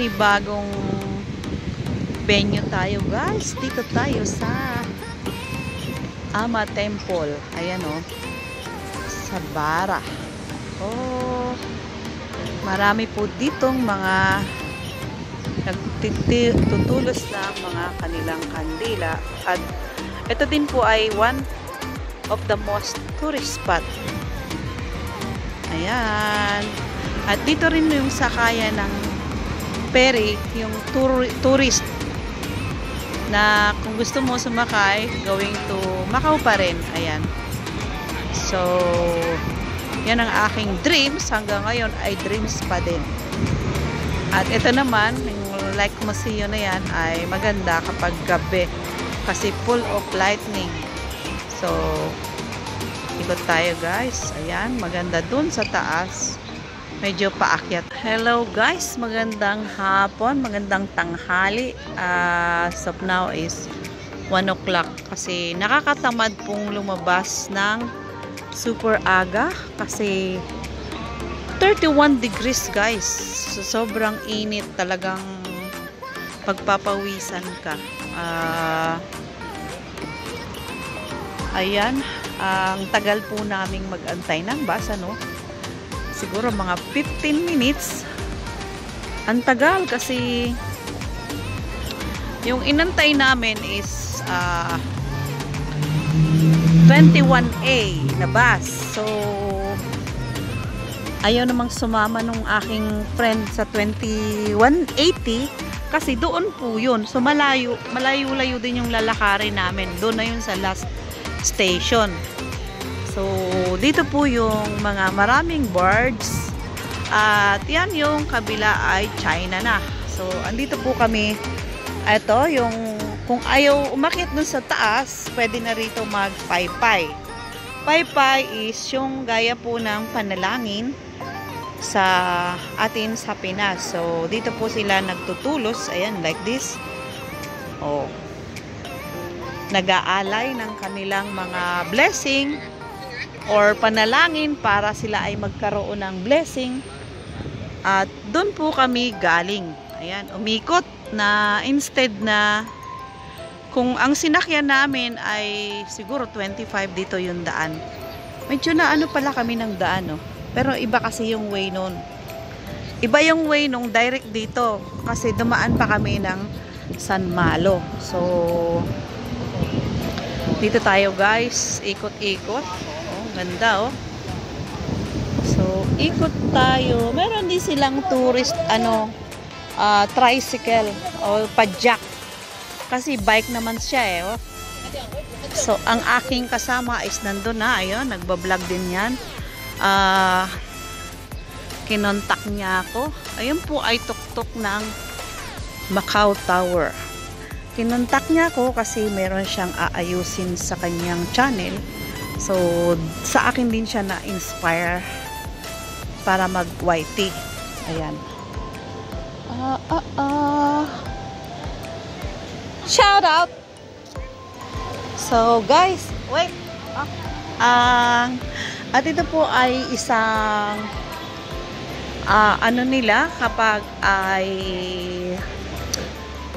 panibagong venue tayo guys. Dito tayo sa Ama Temple. Ayan o. Sa Bara. Oh, marami po ditong mga nagtutulos ng mga kanilang kandila. At ito din po ay one of the most tourist spot. Ayan. At dito rin yung sakayan ng ferry, yung tourist na kung gusto mo sumakay, going to Macau pa rin. Ayan. So, yan ang aking dreams. Hanggang ngayon ay dreams pa din. At ito naman, yung like museo na yan, ay maganda kapag gabi. Kasi full of lightning. So, ikot tayo guys. Ayan, maganda dun sa taas. Medyo paakyat. Hello guys, magandang hapon, magandang tanghali. As of now is 1 o'clock. Kasi nakakatamad pong lumabas ng super aga. Kasi 31 degrees guys. So, sobrang init, talagang pagpapawisan ka. Ayan, ang tagal po naming mag-antay ng bus, ano? Siguro mga 15 minutes. Ang tagal kasi yung inantay namin is 21A na bus. So, ayaw namang sumama nung aking friend sa 2180 kasi doon po yun. So, malayo-layo din yung lalakarin namin. Doon na yun sa last station. So, dito po yung mga maraming birds. At yan yung kabila ay China na. So, andito po kami. Ito, yung kung ayaw umakyat dun sa taas, pwede na rito mag-paypay. Paypay is yung gaya po ng panalangin sa atin sa Pinas. So, dito po sila nagtutulos. Ayan, like this. Oh. Nag-aalay ng kanilang mga blessing or panalangin para sila ay magkaroon ng blessing. At doon po kami galing. Ayan, umikot na instead na kung ang sinakyan namin ay siguro 25 dito yung daan. Medyo na ano pala kami ng daan, no? Pero iba kasi yung way nun. Iba yung way nung direct dito kasi dumaan pa kami ng San Malo. So, dito tayo guys, ikot-ikot. Ganda oh. So, ikot tayo. Meron din silang tourist tricycle o padjak. Kasi bike naman siya eh oh. So, ang aking kasama is nandun na. Ayun, nagbablog din yan. Kinontak niya ako. Ayun po ay tuktok ng Macau Tower. Kinontak niya ako kasi meron siyang aayusin sa kanyang channel. So, sa akin din siya na-inspire para mag-YT. Ayan. Shout out! So, guys, wait. At ito po ay isang ano nila kapag ay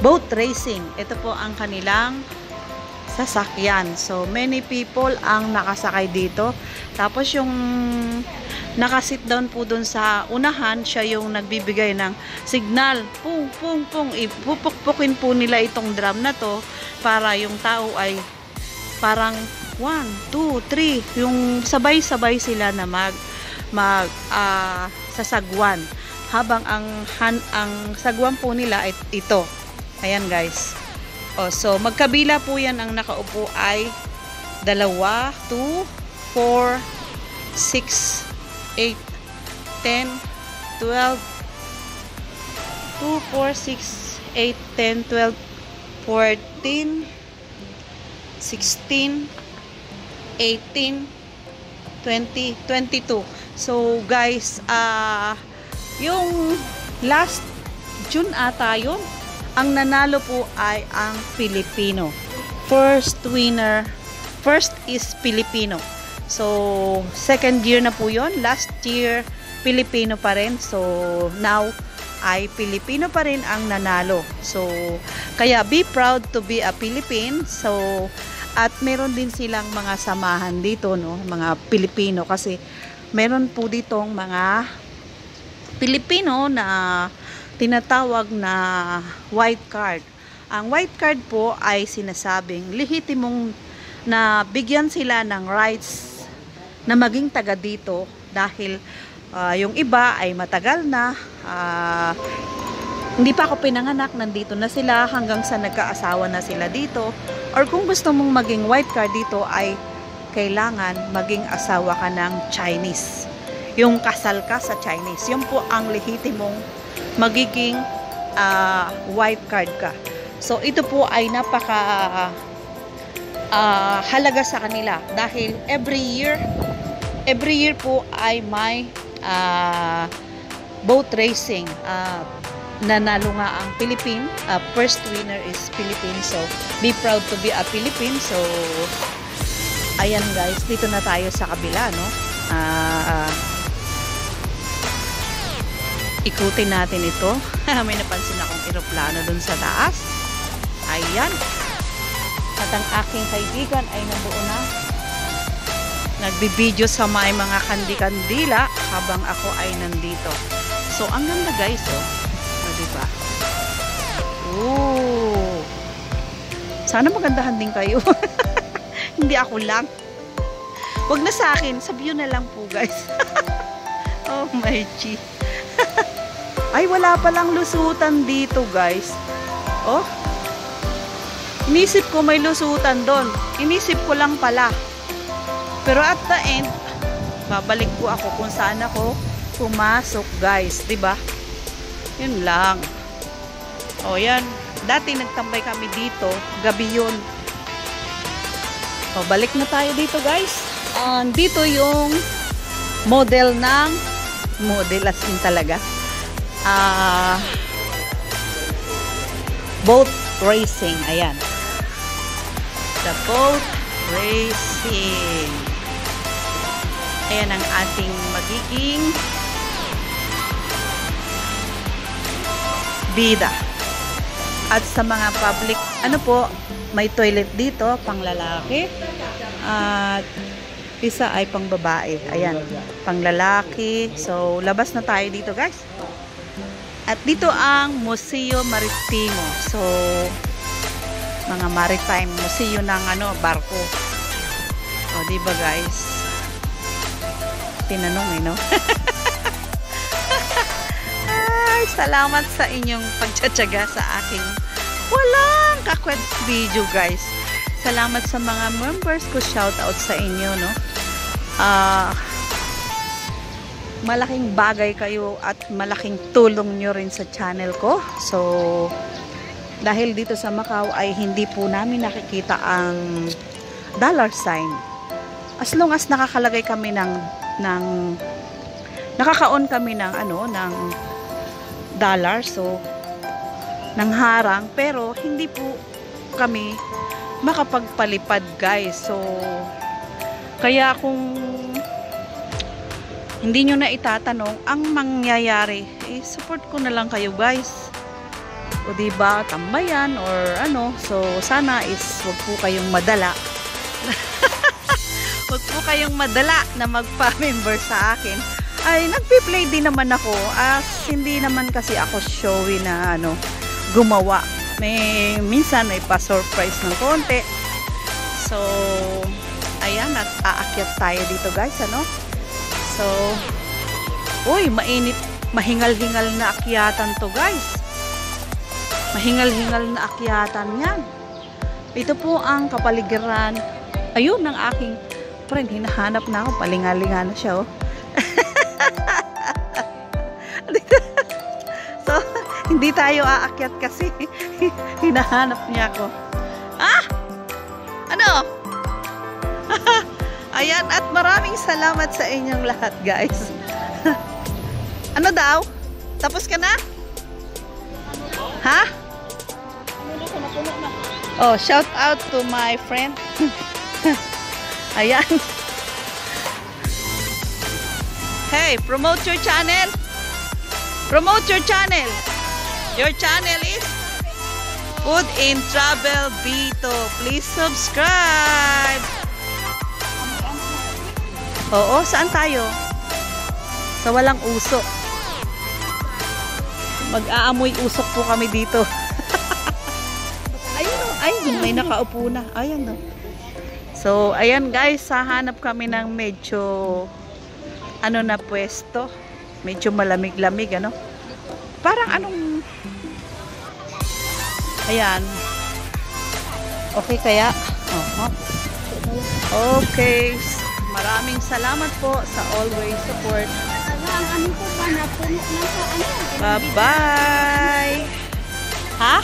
boat racing. Ito po ang kanilang sasakyan. So, many people ang nakasakay dito. Tapos yung nakasit down po dun sa unahan, siya yung nagbibigay ng signal. Pung, pung, pung. Ipupukpukin po nila itong drum na to para yung tao ay parang 1, 2, 3. Yung sabay-sabay sila na sasagwan. Habang ang sagwan po nila ay ito. Ayan guys. Oh, so, magkabila po yan ang nakaupo ay 2, 2, 4, 6, 8, 10, 12, 2, 4, 6, 8, 10, 12, 14, 16, 18, 20, 22. So, guys, yung last June ata yun, ang nanalo po ay ang Pilipino. First winner, first is Filipino. So, second year na po yun. Last year, Filipino pa rin. So, now, ay Pilipino pa rin ang nanalo. So, kaya be proud to be a Philippine. So, at meron din silang mga samahan dito, no? Mga Pilipino, kasi meron po ditong mga Pilipino na tinatawag na white card. Ang white card po ay sinasabing lehitimong na bigyan sila ng rights na maging taga dito dahil yung iba ay matagal na, hindi pa ako pinanganak, nandito na sila hanggang sa nagkaasawa na sila dito. Or kung gusto mong maging white card dito ay kailangan maging asawa ka ng Chinese. Yung kasal ka sa Chinese. Yun po ang lehitimong magiging white card ka. So ito po ay napaka halaga sa kanila dahil every year po ay may boat racing. Nanalo nga ang Philippine. First winner is Philippine. So be proud to be a Philippine. So ayan guys, dito na tayo sa kabila, no? Ikutin natin ito. May napansin akong eroplano dun sa taas. Ayan. At ang aking kaibigan ay nandoon na. Nagbibideo sa may mga kandi-kandila habang ako ay nandito. So, ang ganda guys, oh. O, diba? Ooh. Sana magandahan din kayo. Hindi ako lang. Wag na sa akin. Sabiyo na lang po guys. Oh my G. Ay, wala palang lusutan dito guys. Oh. Inisip ko may lusutan doon. Inisip ko lang pala. Pero at the end, babalik po ako kung saan ako pumasok guys, 'di ba? Yun lang. O yan, dati nagtambay kami dito, gabi yun. O balik na tayo dito guys. Dito yung model as in talaga. Boat racing, ayan. The boat racing. Ayan ang ating magiging bida. At sa mga public, ano po, may toilet dito, pang lalaki. At isa ay pang babae. Ayan, pang lalaki. So, labas na tayo dito guys. At dito ang Museo Maritimo. So, mga maritime museo ng barko. O, diba guys? Tinanong no? Ay, salamat sa inyong pagtsatsaga sa aking walang kakwet video guys. Salamat sa mga members ko. Shout out sa inyo, no? Malaking bagay kayo at malaking tulong nyo rin sa channel ko. So, dahil dito sa Macau ay hindi po namin nakikita ang dollar sign. As long as nakakalagay kami ng nakaka-on kami ng ng dollar, so ng harang, pero hindi po kami makapagpalipad guys. So kaya kung hindi nyo na itatanong, ang mangyayari support ko na lang kayo guys. O diba, tambayan or so sana is wag po kayong madala. Wag po kayong madala na magpa-member sa akin. Ay, nagpi-play din naman ako. Hindi naman kasi ako showy na gumawa. Minsan may pa-surprise ng konti. So, ayan, at aakyat tayo dito guys, So, uy, mainit, mahingal-hingal na akyatan to guys. Mahingal-hingal na akyatan yan. Ito po ang kapaligiran. Ayun, ng aking friend, hinahanap na ako, palingalinga na siya, oh. So, hindi tayo aakyat kasi hinahanap niya ako. Ano? Ayan, at maraming salamat sa inyong lahat, guys. Ano daw? Tapos ka na? Ha? Oh, shout out to my friend. Ayan. Hey, promote your channel. Promote your channel. Your channel is Food and Travel Bito. Please subscribe. Oo, saan tayo? Sa walang usok. Mag-aamoy usok po kami dito. Ayun o, ay, may nakaupo na. Ayan o. So, ayan guys, hahanap kami ng medyo ano na pwesto. Medyo malamig-lamig, ano? Parang anong... Ayan. Okay kaya? Okay. Maraming salamat po sa always support. Bye-bye! Ha?